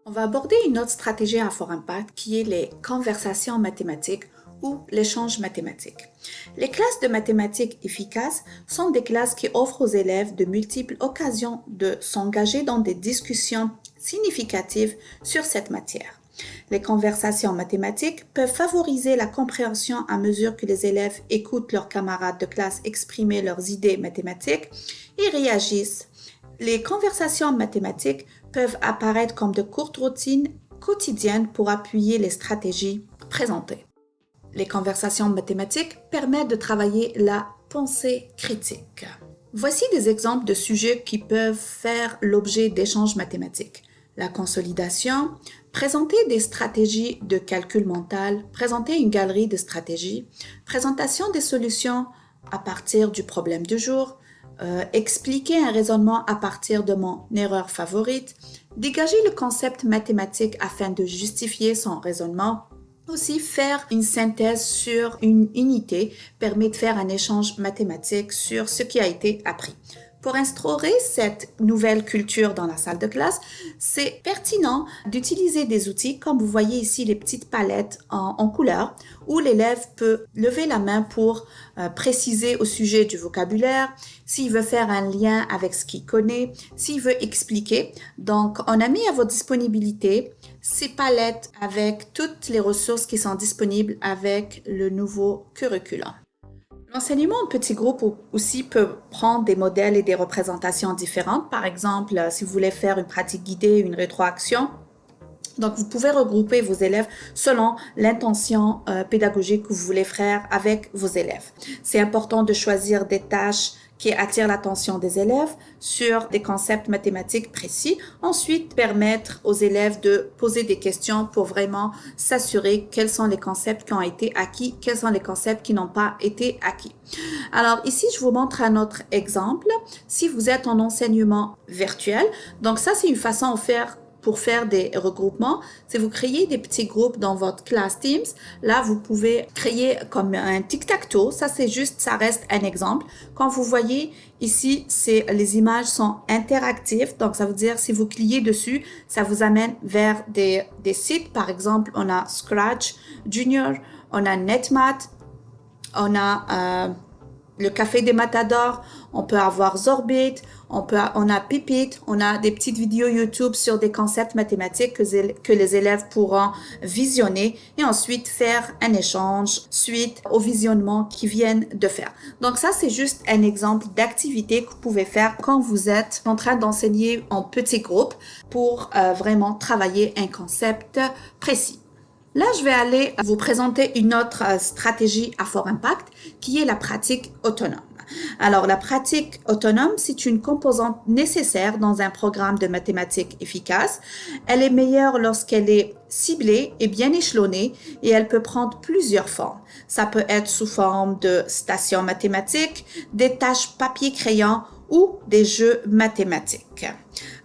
On va aborder une autre stratégie à fort impact qui est les conversations mathématiques ou l'échange mathématique. Les classes de mathématiques efficaces sont des classes qui offrent aux élèves de multiples occasions de s'engager dans des discussions significatives sur cette matière. Les conversations mathématiques peuvent favoriser la compréhension à mesure que les élèves écoutent leurs camarades de classe exprimer leurs idées mathématiques et réagissent. Les conversations mathématiques peuvent apparaître comme de courtes routines quotidiennes pour appuyer les stratégies présentées. Les conversations mathématiques permettent de travailler la pensée critique. Voici des exemples de sujets qui peuvent faire l'objet d'échanges mathématiques. La consolidation, présenter des stratégies de calcul mental, présenter une galerie de stratégies, présentation des solutions à partir du problème du jour, expliquer un raisonnement à partir de mon erreur favorite, dégager le concept mathématique afin de justifier son raisonnement. Aussi, faire une synthèse sur une unité permet de faire un échange mathématique sur ce qui a été appris. Pour instaurer cette nouvelle culture dans la salle de classe, c'est pertinent d'utiliser des outils comme vous voyez ici les petites palettes en couleur où l'élève peut lever la main pour préciser au sujet du vocabulaire, s'il veut faire un lien avec ce qu'il connaît, s'il veut expliquer. Donc, on a mis à votre disponibilité ces palettes avec toutes les ressources qui sont disponibles avec le nouveau curriculum. L'enseignement en petits groupes aussi peut prendre des modèles et des représentations différentes. Par exemple, si vous voulez faire une pratique guidée, une rétroaction, donc vous pouvez regrouper vos élèves selon l'intention pédagogique que vous voulez faire avec vos élèves. C'est important de choisir des tâches qui attirent l'attention des élèves sur des concepts mathématiques précis. Ensuite, permettre aux élèves de poser des questions pour vraiment s'assurer quels sont les concepts qui ont été acquis, quels sont les concepts qui n'ont pas été acquis. Alors ici, je vous montre un autre exemple. Si vous êtes en enseignement virtuel, donc ça, c'est une façon pour faire des regroupements, c'est vous créez des petits groupes dans votre class Teams. Là, vous pouvez créer comme un tic-tac-toe. Ça, c'est juste, ça reste un exemple. Quand vous voyez ici, les images sont interactives. Donc, ça veut dire, si vous cliquez dessus, ça vous amène vers des sites. Par exemple, on a Scratch Junior, on a NetMath, on a le Café des Matadors, on peut avoir Zorbit, on a Pipit, on a des petites vidéos YouTube sur des concepts mathématiques que les élèves pourront visionner et ensuite faire un échange suite au visionnement qu'ils viennent de faire. Donc ça, c'est juste un exemple d'activité que vous pouvez faire quand vous êtes en train d'enseigner en petits groupes pour vraiment travailler un concept précis. Là, je vais aller vous présenter une autre stratégie à fort impact qui est la pratique autonome. Alors, la pratique autonome, c'est une composante nécessaire dans un programme de mathématiques efficace. Elle est meilleure lorsqu'elle est ciblée et bien échelonnée et elle peut prendre plusieurs formes. Ça peut être sous forme de stations mathématiques, des tâches papier-crayon ou des jeux mathématiques.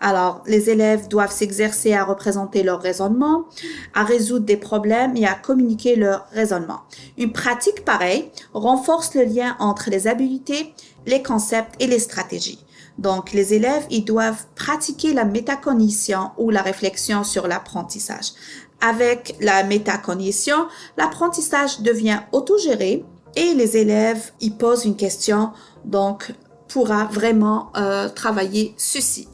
Alors, les élèves doivent s'exercer à représenter leur raisonnement, à résoudre des problèmes et à communiquer leur raisonnement. Une pratique pareille renforce le lien entre les habiletés, les concepts et les stratégies. Donc, les élèves, ils doivent pratiquer la métacognition ou la réflexion sur l'apprentissage. Avec la métacognition, l'apprentissage devient autogéré et les élèves, ils posent une question, donc pourra vraiment travailler ceci.